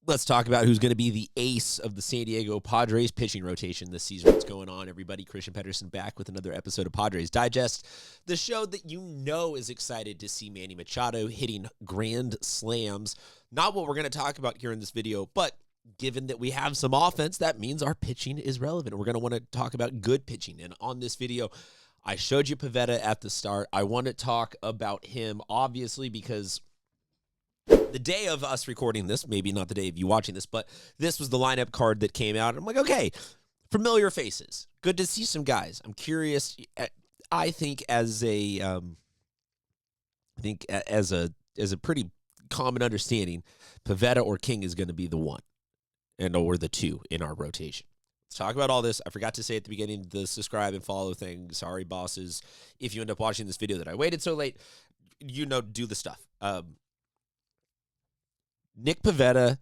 Let's talk about who's going to be the ace of the San Diego Padres pitching rotation this season. What's going on, everybody? Christian Pedersen back with another episode of Padres Digest, the show that you know is excited to see Manny Machado hitting grand slams. Not what we're going to talk about here in this video, but given that we have some offense, that means our pitching is relevant. We're going to want to talk about good pitching. And on this video, I showed you Pivetta at the start. I want to talk about him, obviously, because the day of us recording this, maybe not the day of you watching this, but this was the lineup card that came out. I'm like, okay, familiar faces. Good to see some guys. I'm curious. I think as a pretty common understanding, Pivetta or King is going to be the one, or the two in our rotation. Let's talk about all this. I forgot to say at the beginning the subscribe and follow thing. Sorry, bosses. If you end up watching this video that I waited so late, do the stuff. Nick Pivetta,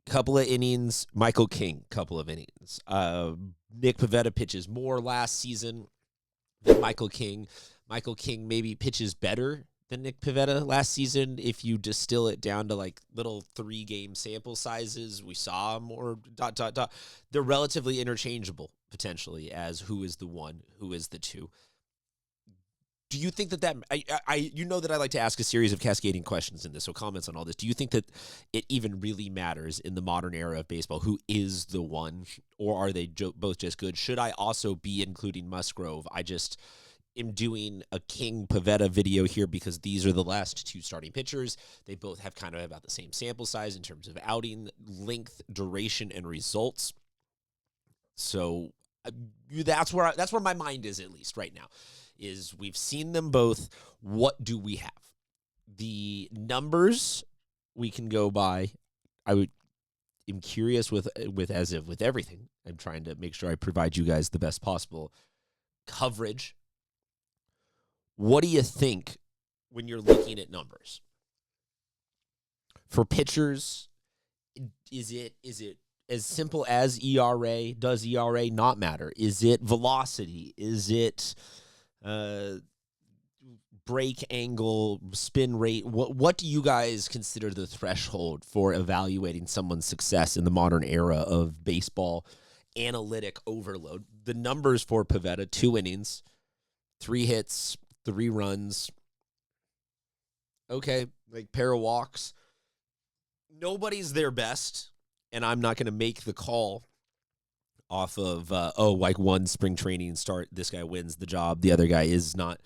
couple of innings. Michael King, couple of innings. Nick Pivetta pitches more last season than Michael King. Michael King maybe pitches better than Nick Pivetta last season if you distill it down to like little 3-game sample sizes. We saw more ... They're relatively interchangeable potentially as who is the one, who is the two. Do you think that you know that I like to ask a series of cascading questions in this, so comments on all this. Do you think that it even really matters in the modern era of baseball who is the one, or are they both just good? Should I also be including Musgrove? I just am doing a King Pivetta video here because these are the last two starting pitchers. They both have kind of about the same sample size in terms of outing length, duration, and results. So that's where my mind is, at least right now. Is we've seen them both. What do we have? The numbers we can go by. I'm curious with everything. I'm trying to make sure I provide you guys the best possible coverage. What do you think when you're looking at numbers? For pitchers, is it as simple as ERA? Does ERA not matter? Is it velocity? Is it break angle, spin rate? What do you guys consider the threshold for evaluating someone's success in the modern era of baseball analytic overload? The numbers for Pivetta: 2 innings, 3 hits, 3 runs. Okay, like pair of walks. Nobody's their best, and I'm not going to make the call off of, like one spring training start, this guy wins the job, the other guy is not,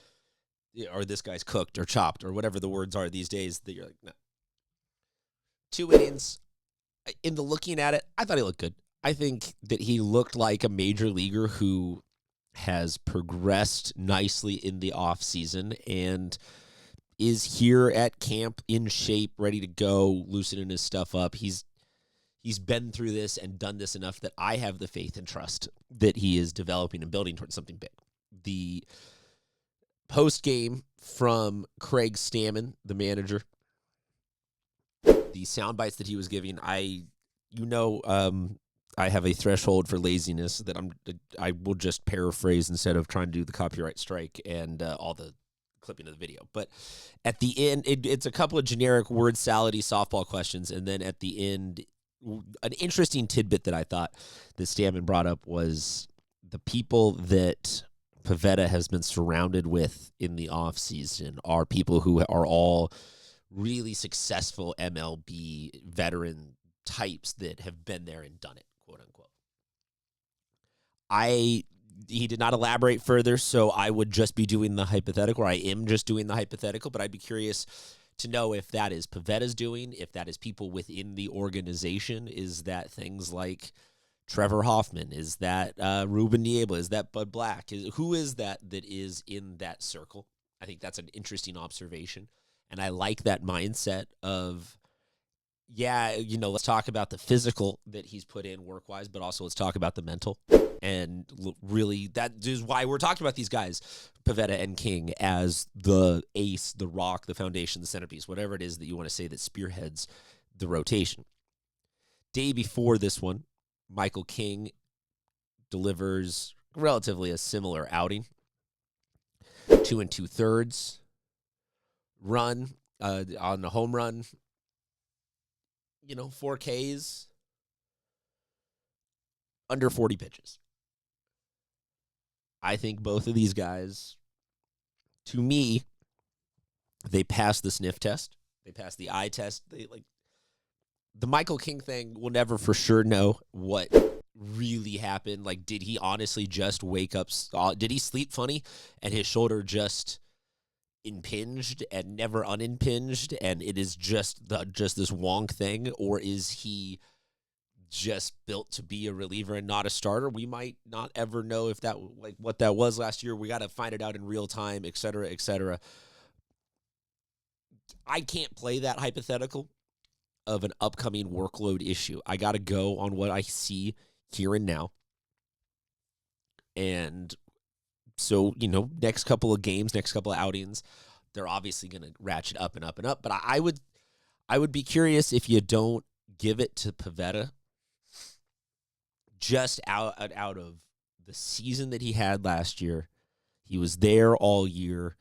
or this guy's cooked or chopped or whatever the words are these days that you're like, no. 2 innings. In the looking at it, I thought he looked good. I think that he looked like a major leaguer who has progressed nicely in the offseason and is here at camp in shape, ready to go, loosening his stuff up. He's been through this and done this enough that I have the faith and trust that he is developing and building towards something big. The post-game from Craig Stammen, the manager, the sound bites that he was giving, I have a threshold for laziness that I will just paraphrase instead of trying to do the copyright strike and all the clipping of the video. But at the end, it's a couple of generic word salady softball questions, and then at the end, an interesting tidbit that I thought that Stammen brought up was the people that Pivetta has been surrounded with in the offseason are people who are all really successful MLB veteran types that have been there and done it, quote unquote. He did not elaborate further, so I would just be doing the hypothetical, or I am just doing the hypothetical, but I'd be curious to know if that is Pivetta's doing, if that is people within the organization. Is that things like Trevor Hoffman? Is that Ruben Niebla? Is that Bud Black? Who is that is in that circle? I think that's an interesting observation, and I like that mindset of, let's talk about the physical that he's put in work-wise, but also let's talk about the mental. And really, that is why we're talking about these guys, Pivetta and King, as the ace, the rock, the foundation, the centerpiece, whatever it is that you want to say that spearheads the rotation. Day before this one, Michael King delivers relatively a similar outing. 2 2/3 run on the home run. 4 Ks, under 40 pitches. I think both of these guys, to me, they passed the sniff test. They passed the eye test. The Michael King thing, we'll never for sure know what really happened. Like, did he honestly just wake up? Did he sleep funny and his shoulder just impinged and never unimpinged, and it is just this wonk thing? Or is he just built to be a reliever and not a starter? We might not ever know if that, like, what that was last year. We got to find it out in real time, et cetera, et cetera. I can't play that hypothetical of an upcoming workload issue. I got to go on what I see here and now. And so, next couple of games, next couple of outings, they're obviously going to ratchet up and up and up. But I would be curious if you don't give it to Pivetta just out of the season that he had last year. He was there all year.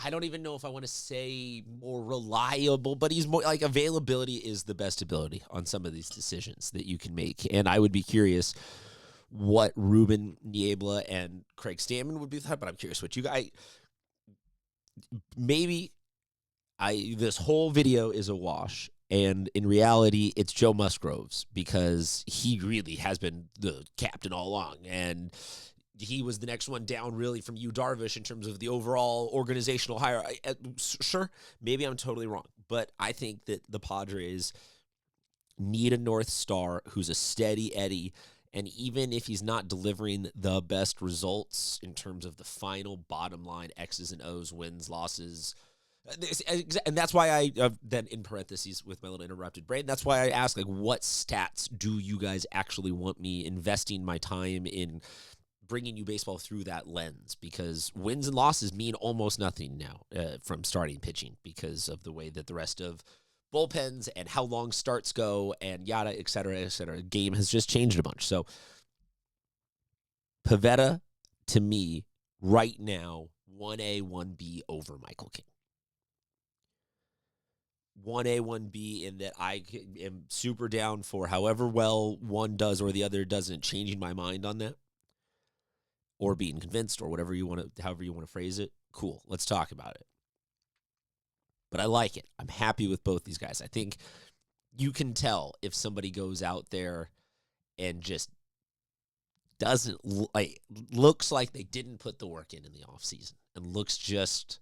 I don't even know if I want to say more reliable, but he's more like, availability is the best ability on some of these decisions that you can make. And I would be curious what Ruben Niebla and Craig Stammen would be thought, but I'm curious what you guys, this whole video is a wash. And in reality, it's Joe Musgroves, because he really has been the captain all along. And he was the next one down, really, from Yu Darvish in terms of the overall organizational hire. Sure, maybe I'm totally wrong, but I think that the Padres need a North Star who's a steady Eddie. And even if he's not delivering the best results in terms of the final bottom line, X's and O's, wins, losses, and that's why I then, in parentheses with my little interrupted brain, that's why I ask, like, what stats do you guys actually want me investing my time in bringing you baseball through that lens? Because wins and losses mean almost nothing now from starting pitching, because of the way that the rest of bullpens and how long starts go and yada, et cetera, et cetera. Game has just changed a bunch. So Pivetta, to me, right now, 1A, 1B over Michael King. 1A, 1B, in that I am super down for however well one does or the other doesn't, changing my mind on that, or being convinced, or whatever you want to, however you want to phrase it. Cool, let's talk about it. But I like it. I'm happy with both these guys. I think you can tell if somebody goes out there and just doesn't looks like they didn't put the work in the offseason and looks just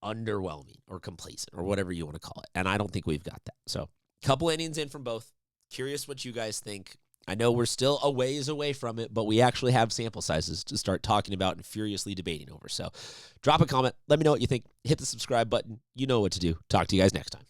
underwhelming or complacent or whatever you want to call it. And I don't think we've got that. So, couple innings in from both. Curious what you guys think. I know we're still a ways away from it, but we actually have sample sizes to start talking about and furiously debating over. So drop a comment. Let me know what you think. Hit the subscribe button. You know what to do. Talk to you guys next time.